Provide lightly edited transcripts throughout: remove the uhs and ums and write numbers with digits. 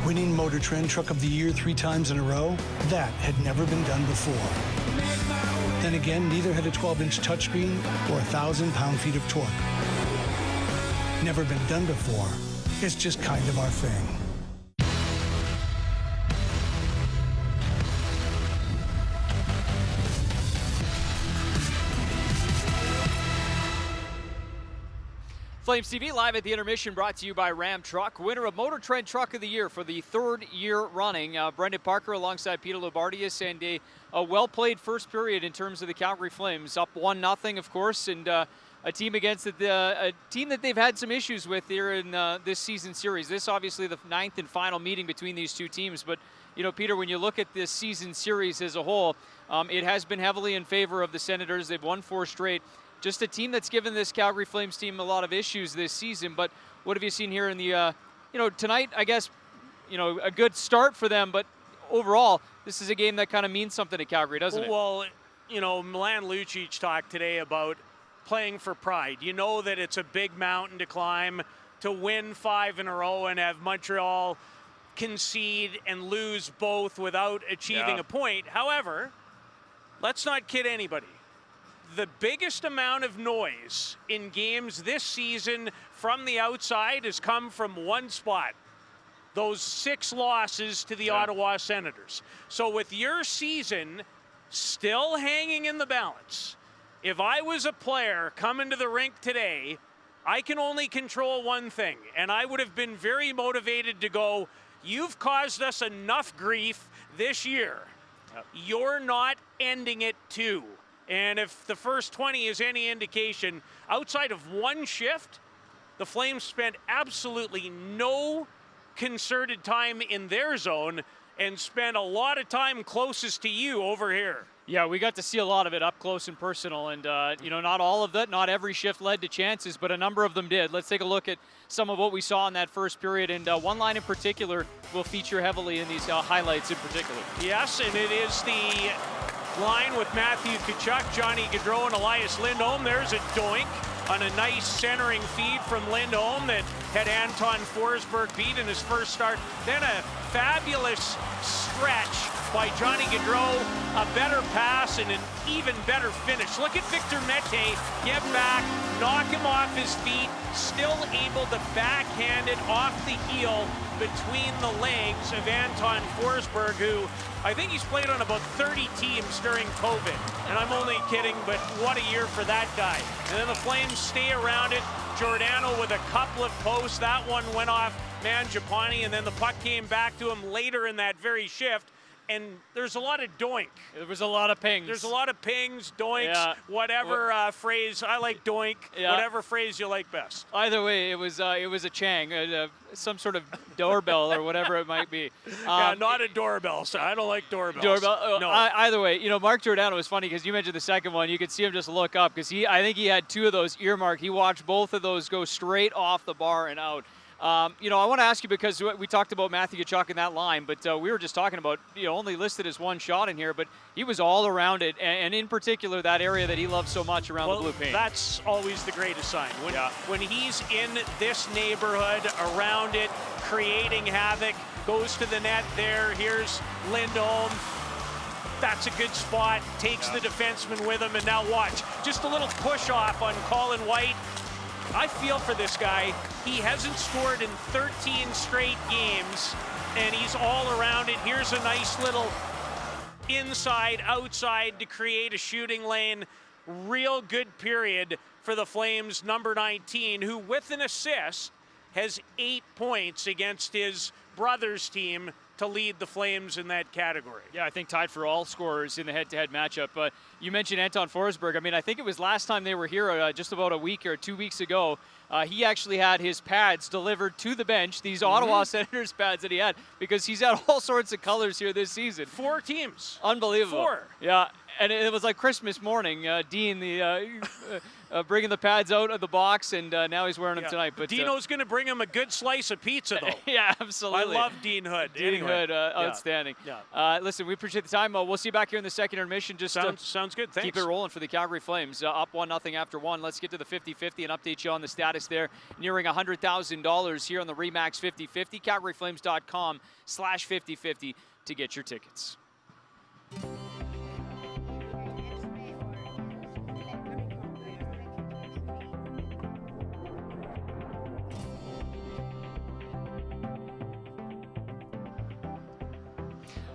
Winning Motor Trend Truck of the Year 3 times in a row, that had never been done before. Then again, neither had a 12-inch touchscreen or 1,000 pound-feet of torque. Never been done before. It's just kind of our thing. Flames TV live at the Intermission, brought to you by Ram Truck, winner of Motor Trend Truck of the Year for the 3rd year running. Brendan Parker alongside Peter Loubardias, and a well-played first period in terms of the Calgary Flames. Up 1-0, of course, and a team against a team that they've had some issues with here in this season series. This obviously the 9th and final meeting between these two teams, but you know, Peter, when you look at this season series as a whole, it has been heavily in favor of the Senators. They've won 4 straight. Just a team that's given this Calgary Flames team a lot of issues this season. But what have you seen here in the, tonight, I guess, a good start for them. But overall, this is a game that kind of means something to Calgary, doesn't it? Well, Milan Lucic talked today about playing for pride. You know that it's a big mountain to climb to win 5 in a row and have Montreal concede and lose both without achieving a point. However, let's not kid anybody. The biggest amount of noise in games this season from the outside has come from one spot. Those 6 losses to the Ottawa Senators. So with your season still hanging in the balance, if I was a player coming to the rink today, I can only control one thing. And I would have been very motivated to go, you've caused us enough grief this year. You're not ending it too. And if the first 20 is any indication, outside of one shift, the Flames spent absolutely no concerted time in their zone and spent a lot of time closest to you over here. Yeah, we got to see a lot of it up close and personal, and not all of that, not every shift led to chances, but a number of them did. Let's take a look at some of what we saw in that first period, and one line in particular will feature heavily in these highlights in particular. Yes, and it is the line with Matthew Tkachuk, Johnny Gaudreau, and Elias Lindholm. There's a doink on a nice centering feed from Lindholm that had Anton Forsberg beat in his first start. Then a fabulous stretch by Johnny Gaudreau, a better pass and an even better finish. Look at Victor Mete get back, knock him off his feet, still able to backhand it off the heel between the legs of Anton Forsberg, who I think he's played on about 30 teams during COVID. And I'm only kidding, but what a year for that guy. And then the Flames stay around it. Giordano with a couple of posts. That one went off Mangiapane, and then the puck came back to him later in that very shift. And there's a lot of doink. There was a lot of pings. There's a lot of pings, doinks, whatever phrase. I like doink, whatever phrase you like best. Either way, it was a chang, some sort of doorbell or whatever it might be. Not a doorbell. So I don't like doorbells. Doorbell. No. Either way, Mark Giordano was funny because you mentioned the second one. You could see him just look up because I think he had 2 of those earmarked. He watched both of those go straight off the bar and out. I want to ask you because we talked about Matthew Tkachuk in that line, but we were just talking about, only listed as 1 shot in here, but he was all around it, and in particular that area that he loves so much around the blue paint. That's always the greatest sign. When he's in this neighborhood, around it, creating havoc, goes to the net there, here's Lindholm. That's a good spot, takes the defenseman with him, and now watch. Just a little push off on Colin White. I feel for this guy. He hasn't scored in 13 straight games, and he's all around it. Here's a nice little inside, outside to create a shooting lane. Real good period for the Flames, number 19, who with an assist has 8 points against his brother's team to lead the Flames in that category. Yeah, I think tied for all scorers in the head-to-head matchup. You mentioned Anton Forsberg. I mean, I think it was last time they were here just about a week or 2 weeks ago. He actually had his pads delivered to the bench, these Ottawa Senators pads that he had, because he's had all sorts of colors here this season. 4 teams. Unbelievable. 4. Yeah, And it was like Christmas morning. Dean, bringing the pads out of the box, and now he's wearing them tonight. But Dino's going to bring him a good slice of pizza, though. Yeah, absolutely. I love Dean Hood. Dean Hood, outstanding. Yeah. Listen, we appreciate the time. We'll see you back here in the second intermission. Just sounds good. Thanks. Keep it rolling for the Calgary Flames. Up 1-0 after one. Let's get to the 50-50 and update you on the status there. Nearing $100,000 here on the Remax 50-50. CalgaryFlames.com/50-50 to get your tickets.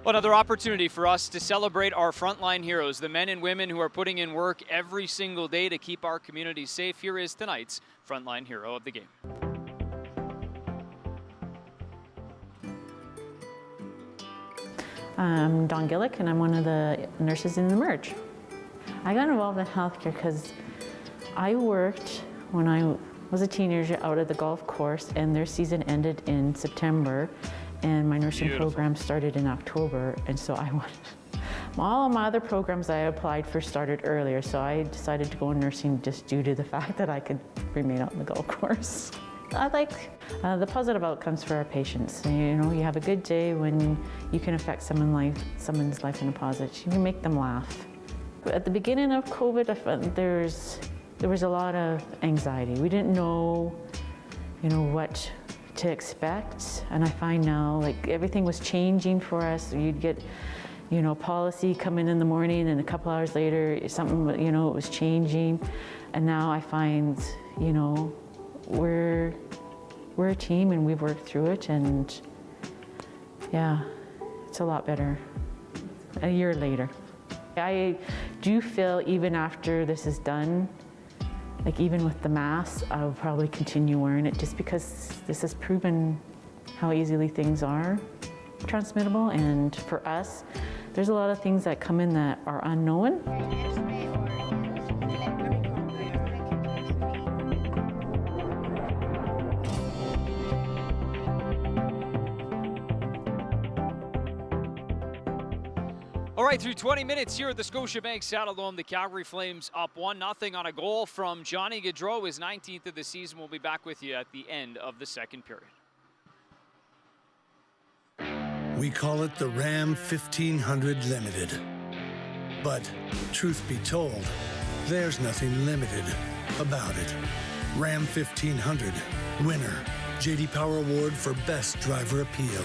Another opportunity for us to celebrate our frontline heroes, the men and women who are putting in work every single day to keep our communities safe. Here is tonight's frontline hero of the game. I'm Dawn Gillick, and I'm one of the nurses in the Merge. I got involved in healthcare because I worked when I was a teenager out at the golf course, and their season ended in September, and my nursing program started in October, and so I wanted. All of my other programs I applied for started earlier, so I decided to go in nursing just due to the fact that I could remain out in the golf course. I like the positive outcomes for our patients. You know, you have a good day when you can affect someone's life in a positive. You can make them laugh. At the beginning of COVID, I found there was a lot of anxiety. We didn't know, what to expect. And I find now, like, everything was changing for us. You'd get, policy coming in the morning, and a couple hours later, something, it was changing. And now I find, we're a team, and we've worked through it, and yeah, it's a lot better a year later. I do feel even after this is done, like even with the mask, I'll probably continue wearing it just because this has proven how easily things are transmittable, and for us, there's a lot of things that come in that are unknown. All right, through 20 minutes here at the Scotiabank Saddledome, the Calgary Flames up 1-0 on a goal from Johnny Gaudreau, his 19th of the season. We'll be back with you at the end of the second period. We call it the Ram 1500 Limited. But truth be told, there's nothing limited about it. Ram 1500, winner, J.D. Power Award for Best Driver Appeal.